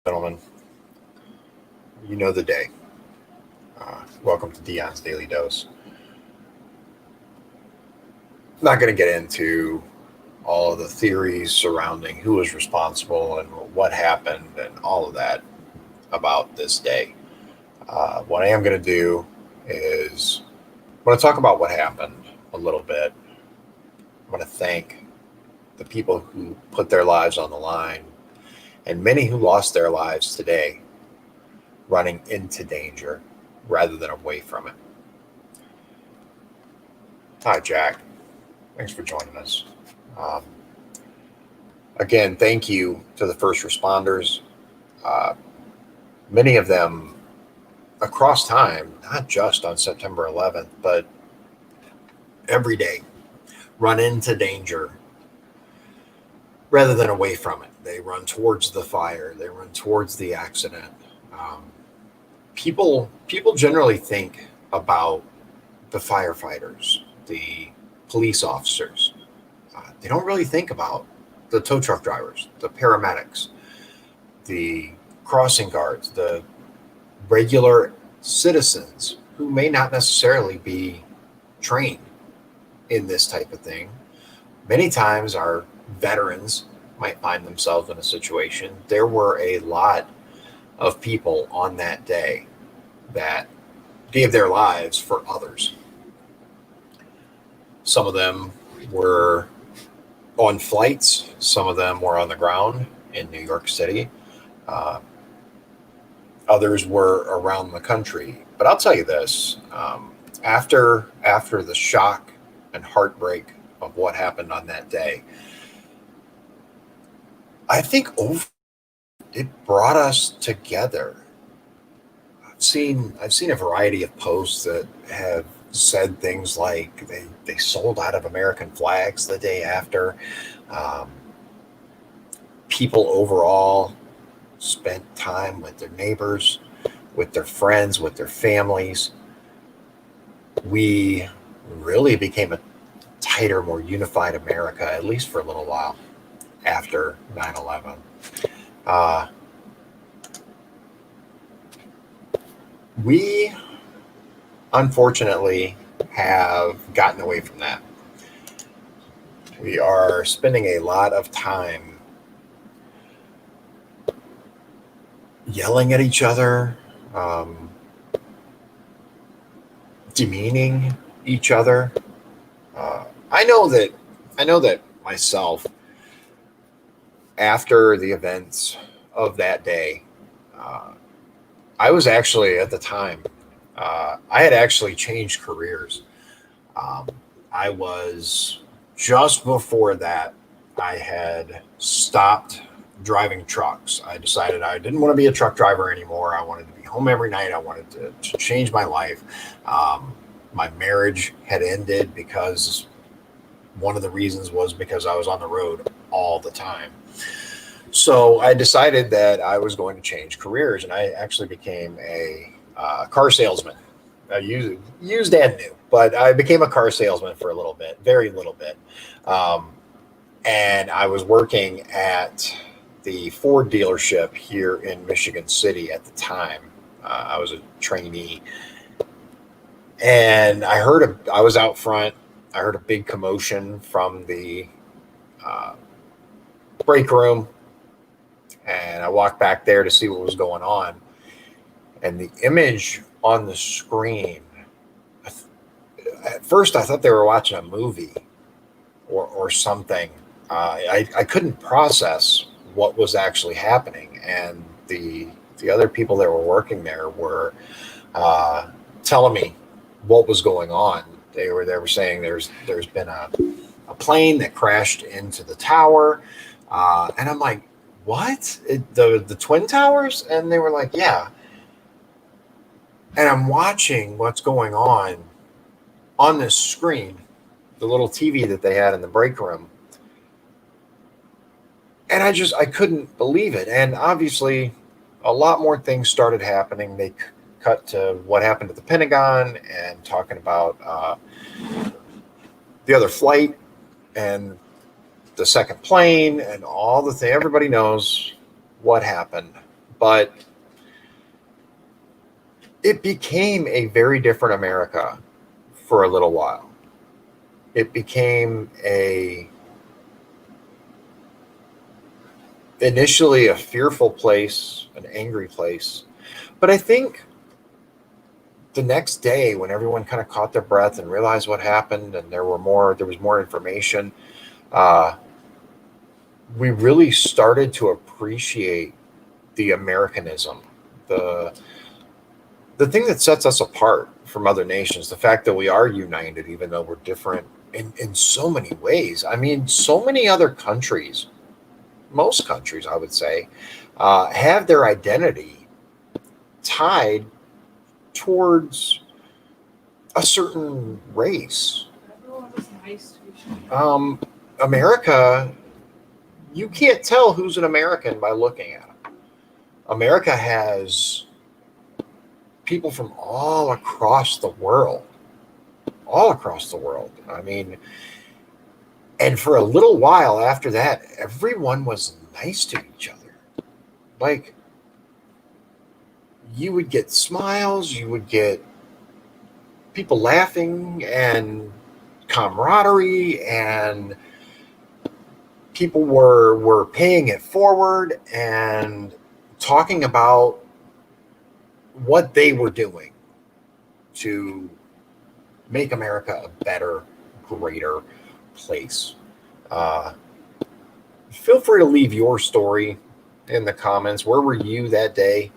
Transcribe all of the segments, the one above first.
Gentlemen, you know the day. Welcome to Dion's Daily Dose. I'm not going to get into all of the theories surrounding who was responsible and what happened and all of that about this day. What I am going to do is I want to talk about what happened a little bit. I want to thank the people who put their lives on the line and many who lost their lives today running into danger rather than away from it. Hi, Jack. Thanks for joining us. Um, Again, thank you to the first responders. Uh, Many of them across time, not just on September 11th, but every day, run into danger rather than away from it. They run towards the fire, they run towards the accident. Um, people generally think about the firefighters, the police officers. They don't really think about the tow truck drivers, the paramedics, the crossing guards, the regular citizens who may not necessarily be trained in this type of thing. Many times, our veterans might find themselves in a situation. There were a lot of people on that day that gave their lives for others. Some of them were on flights, some of them were on the ground in New York City. Uh, Others were around the country. But I'll tell you this: after the shock and heartbreak of what happened on that day, I think it brought us together. I've seen a variety of posts that have said things like they sold out of American flags the day after. Um, People overall spent time with their neighbors, with their friends, with their families. We really became a tighter, more unified America, at least for a little while after 9/11. Uh, we unfortunately have gotten away from that. We are spending a lot of time yelling at each other, um, demeaning each other. Uh, I know that I know that myself after the events of that day. Uh, I was actually at the time. I had actually changed careers. Um, I was just before that. I had stopped driving trucks. I decided I didn't want to be a truck driver anymore. I wanted to be home every night. I wanted to change my life. Um, my marriage had ended because one of the reasons was because I was on the road all the time. So I decided that I was going to change careers, and I actually became a car salesman. I used and new, but I became a car salesman for a little bit, very little bit. Um, and I was working at the Ford dealership here in Michigan City at the time. I was a trainee, and I was out front. I heard a big commotion from the uh, break room, and I walked back there to see what was going on. And the image on the screen, at first I thought they were watching a movie or something. I couldn't process what was actually happening, and the other people that were working there were uh, telling me what was going on. They were saying there's been a plane that crashed into the tower, and I'm like, what? The twin towers? And they were like, yeah. And I'm watching what's going on this screen, the little TV that they had in the break room, and I couldn't believe it. And obviously, a lot more things started happening. They cut to what happened at the Pentagon and talking about the other flight and the second plane and all the thing. Everybody knows what happened But it became a very different America for a little while. It became initially a fearful place, an angry place. But I think the next day, when everyone kind of caught their breath and realized what happened, and there was more information, uh, we really started to appreciate the Americanism, the the thing that sets us apart from other nations, the fact that we are united, even though we're different in so many ways. I mean, so many other countries, most countries, I would say, have their identity tied towards a certain race. Um, America, you can't tell who's an American by looking at them. America has people from all across the world. I mean, and for a little while after that, everyone was nice to each other. Like, you would get smiles, you would get people laughing and camaraderie, and people were paying it forward and talking about what they were doing to make America a better, greater place. Uh, Feel free to leave your story in the comments. Where were you that day?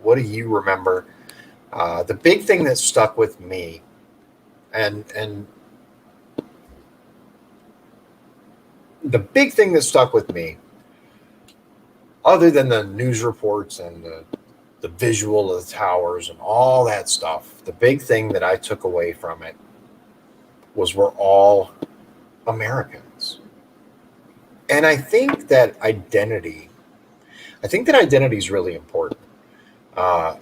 What do you remember? The big thing that stuck with me, and the big thing that stuck with me, other than the news reports and the visual of the towers and all that stuff, the big thing that I took away from it was we're all Americans. And I think that identity is really important. Uh,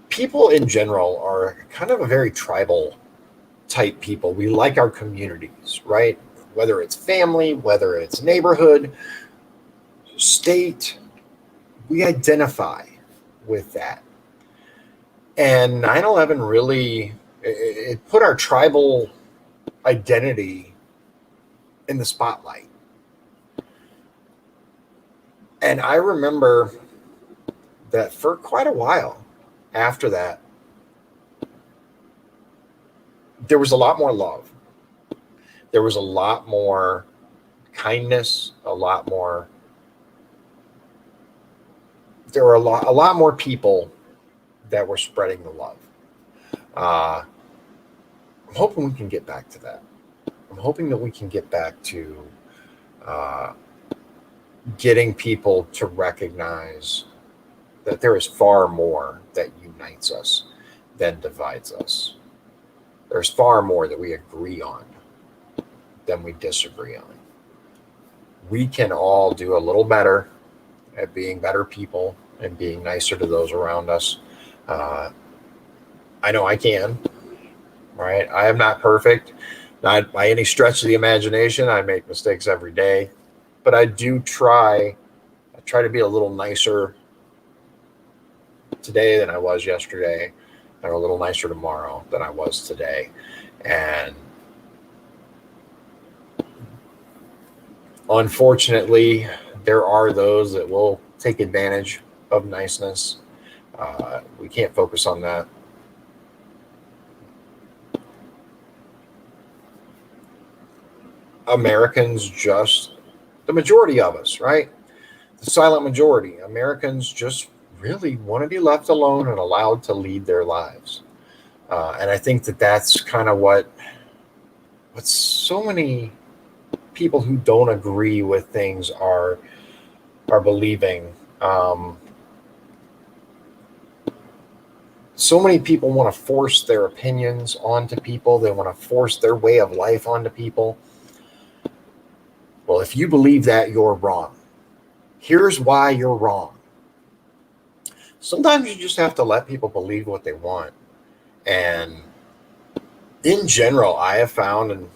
People in general are kind of a very tribal type people. We like our communities, right? Whether it's family, whether it's neighborhood, state, we identify with that. And 9/11 really it put our tribal identity in the spotlight. And I remember that for quite a while after that, there was a lot more love. There was a lot more kindness, a lot more. There were a lot more people that were spreading the love. Uh, I'm hoping we can get back to that. I'm hoping that we can get back to uh, getting people to recognize that there is far more that unites us than divides us. There's far more that we agree on than we disagree on. We can all do a little better at being better people and being nicer to those around us. Uh, I know I can, right? I am not perfect, not by any stretch of the imagination. I make mistakes every day, but I do try. I try to be a little nicer today than I was yesterday, and a little nicer tomorrow than I was today. And unfortunately, there are those that will take advantage of niceness. We can't focus on that. Americans just, the majority of us, right? The silent majority, Americans just really want to be left alone and allowed to lead their lives. And I think that that's kind of what so many people who don't agree with things are believing. So many people want to force their opinions onto people. They want to force their way of life onto people. Well, if you believe that, you're wrong. Here's why you're wrong. Sometimes you just have to let people believe what they want. And in general, I have found, and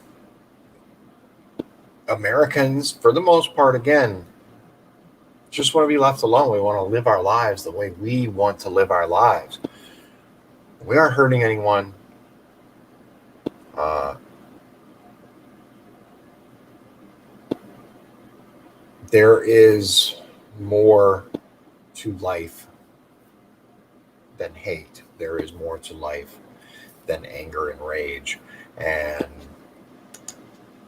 Americans, for the most part, again, just want to be left alone. We want to live our lives the way we want to live our lives. We aren't hurting anyone. Uh, there is more to life than hate. There is more to life than anger and rage. And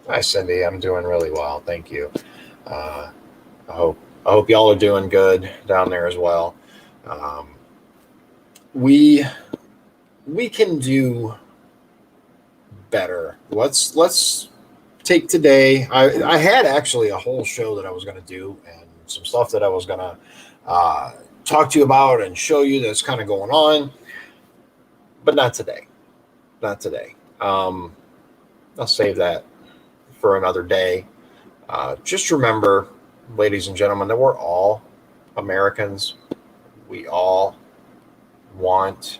hi, Cindy. I'm doing really well. Thank you. Uh, I hope y'all are doing good down there as well. Um, we we can do better. Let's take today. I had actually a whole show that I was going to do and some stuff that I was going to talk to you about and show you that's kind of going on, but not today. Not today. I'll save that for another day. Just remember, ladies and gentlemen, that we're all Americans. We all want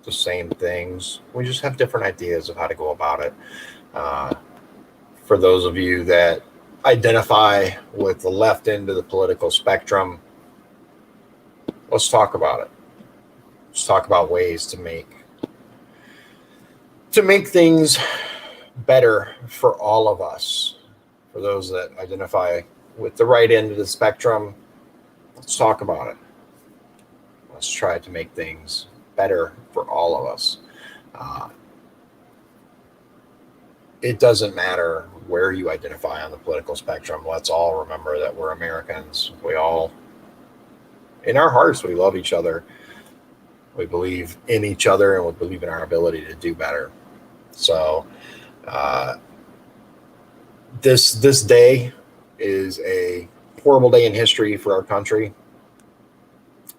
the same things. We just have different ideas of how to go about it. For those of you that identify with the left end of the political spectrum, let's talk about it. Let's talk about ways to make things better for all of us. For those that identify with the right end of the spectrum, let's talk about it. Let's try to make things better for all of us. It doesn't matter where you identify on the political spectrum. Let's all remember that we're Americans. We all, in our hearts, we love each other. We believe in each other, and we believe in our ability to do better. So this day is a horrible day in history for our country.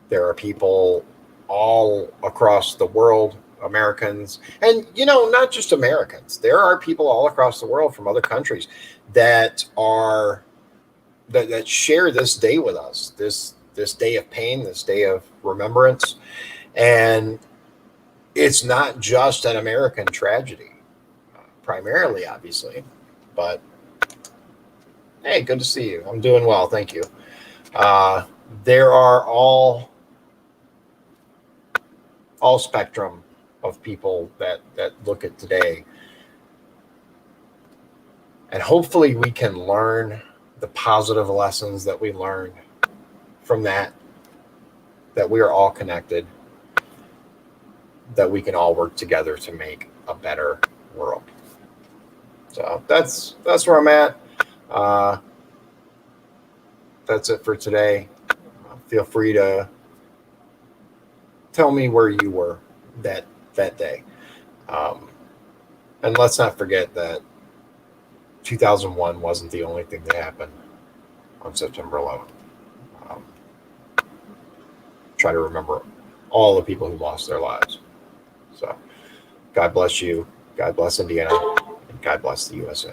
There are people all across the world, Americans, and not just Americans. There are people all across the world from other countries that share this day with us. This day of pain, this day of remembrance, and it's not just an American tragedy, primarily, obviously, but hey, good to see you. I'm doing well, thank you. There are all spectrum of people that look at today, and hopefully we can learn the positive lessons that we learned from that we are all connected, that we can all work together to make a better world. So that's where I'm at. That's it for today. Feel free to tell me where you were that day. And let's not forget that 2001 wasn't the only thing that happened on September 11th. Try to remember all the people who lost their lives. So God bless you. God bless Indiana. And God bless the USA.